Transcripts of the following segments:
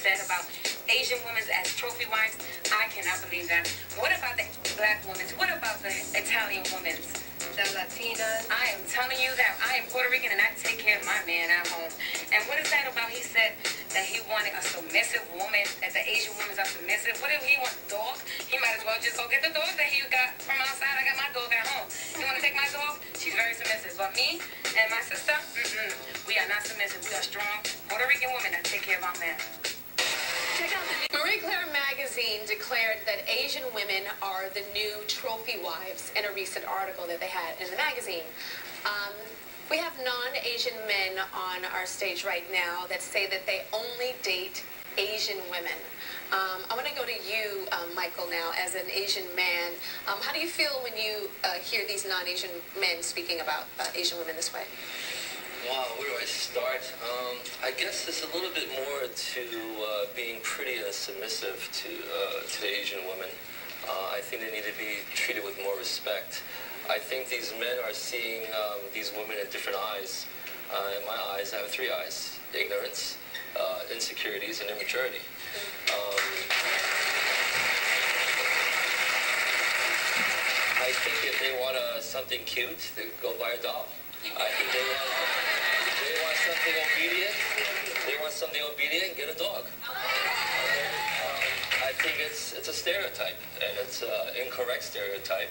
said about Asian women as trophy wives. I cannot believe that. What about the black women? What about the Italian women? The Latinas? I am telling you that I am Puerto Rican and I take care of my man at home. And what is that about? He said that he wanted a submissive woman, that the Asian women are submissive. What if he wants a dog? He might as well just go get the dog that he got from outside. I got my dog at home. You want to take my dog? She's very submissive. But me and my sister, we are not submissive. We are strong Puerto Rican women that take care of our man. Check out the Marie Claire magazine declared that Asian women are the new trophy wives in a recent article that they had in the magazine. We have non-Asian men on our stage right now that say that they only date Asian women. I want to go to you, Michael, now, as an Asian man. How do you feel when you hear these non-Asian men speaking about Asian women this way? Wow, where do I start? I guess there's a little bit more to being pretty submissive to Asian women. I think they need to be treated with more respect. I think these men are seeing these women in different eyes. In my eyes, I have three eyes: ignorance, insecurities, and immaturity. I think if they want something cute, they go buy a doll. I think they want something obedient. They want something obedient, get a dog. I think it's a stereotype, and it's an incorrect stereotype.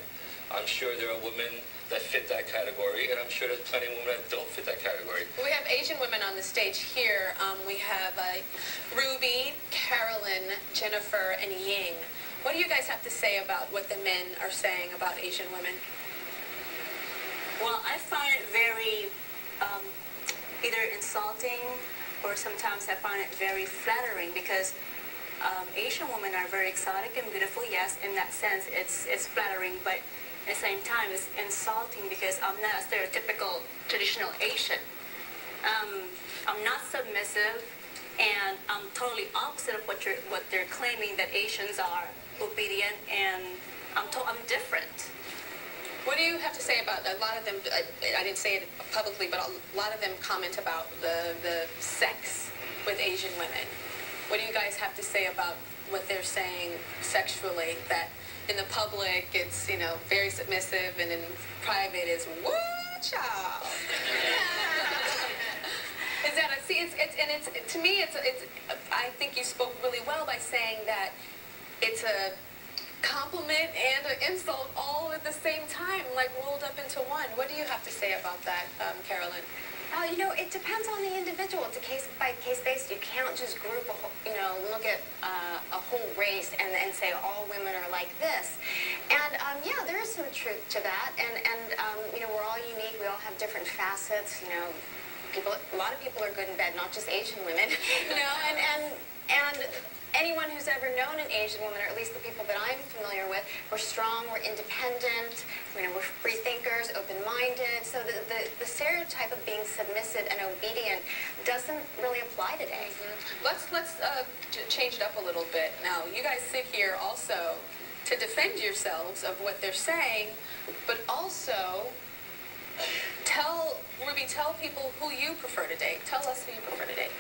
I'm sure there are women that fit that category, and I'm sure there's plenty of women that don't fit that category. We have Asian women on the stage here. We have Ruby, Carolyn, Jennifer, and Ying. What do you guys have to say about what the men are saying about Asian women? Well, I find it very either insulting or sometimes I find it very flattering because Asian women are very exotic and beautiful. Yes, in that sense, it's flattering, but at the same time, it's insulting because I'm not a stereotypical traditional Asian. I'm not submissive, and I'm totally opposite of what they're claiming that Asians are, obedient, and I'm different. What do you have to say about a lot of them? I didn't say it publicly, but a lot of them comment about the sex with Asian women. What do you guys have to say about what they're saying sexually? That in the public it's very submissive, and in private is what child? Is that to me it's I think you spoke really well by saying that it's a compliment and an insult all at the same time, like rolled up into one. What do you have to say about that, Carolyn? It depends on the individual. It's a case-by-case basis. You can't just group look at a whole race and say all women are like this. And yeah, there is some truth to that. And we're all unique. We all have different facets. A lot of people are good in bed, not just Asian women. And anyone who's ever known an Asian woman, or at least the people that I'm familiar with, we're strong, we're independent, we're free thinkers, open-minded. So the stereotype of being submissive and obedient doesn't really apply today. Let's change it up a little bit. Now, you guys sit here also to defend yourselves of what they're saying, but also tell people who you prefer to date. Tell us who you prefer to date.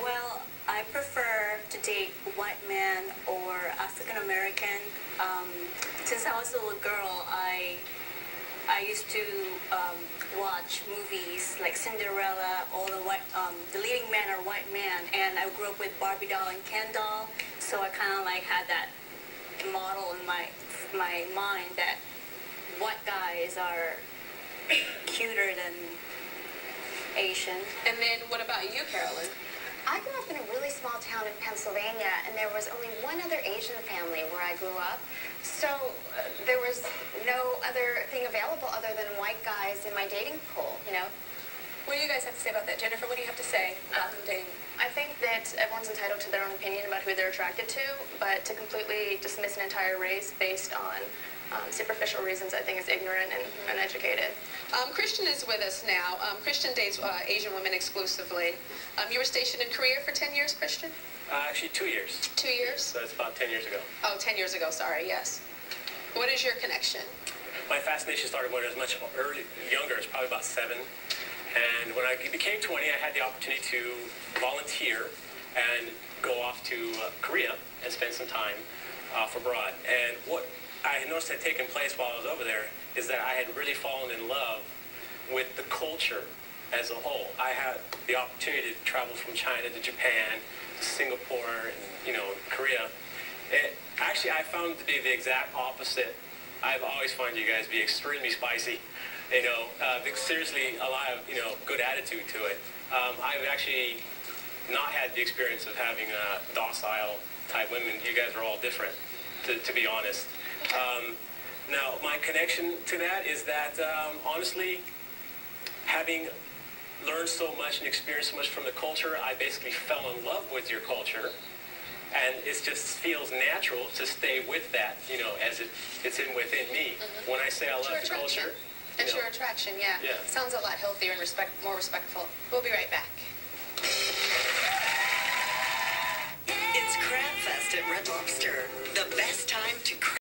Well, I prefer to date white men or African American. Since I was a little girl, I used to watch movies like Cinderella. All the leading men are white men, and I grew up with Barbie doll and Ken doll. So I kind of had that model in my mind that white guys are cuter than Asian. And then what about you, Carolyn? I grew up in a really small town in Pennsylvania, and there was only one other Asian family where I grew up. So there was no other thing available other than white guys in my dating pool, What do you guys have to say about that? Jennifer, what do you have to say about dating? I think that everyone's entitled to their own opinion about who they're attracted to, but to completely dismiss an entire race based on superficial reasons, I think, is ignorant and uneducated. Christian is with us now. Christian dates Asian women exclusively. You were stationed in Korea for 10 years, Christian? Actually, 2 years. 2 years? So it's about 10 years ago. Oh, 10 years ago, sorry, yes. What is your connection? My fascination started when I was much younger. It's probably about 7. And when I became 20, I had the opportunity to volunteer and go off to Korea and spend some time off abroad. And what I noticed had taken place while I was over there is that I had really fallen in love with the culture as a whole. I had the opportunity to travel from China to Japan, to Singapore, and Korea. Actually, I found it to be the exact opposite. I've always found you guys to be extremely spicy. Seriously, a lot of good attitude to it. I've actually not had the experience of having docile type women. You guys are all different, to be honest. Now, my connection to that is that, honestly, having learned so much and experienced so much from the culture, I basically fell in love with your culture. And it just feels natural to stay with that, as it's within me. Mm-hmm. When I say I love the culture. It's your attraction, yeah. Sounds a lot healthier and more respectful. We'll be right back. It's Crab Fest at Red Lobster. The best time to crab.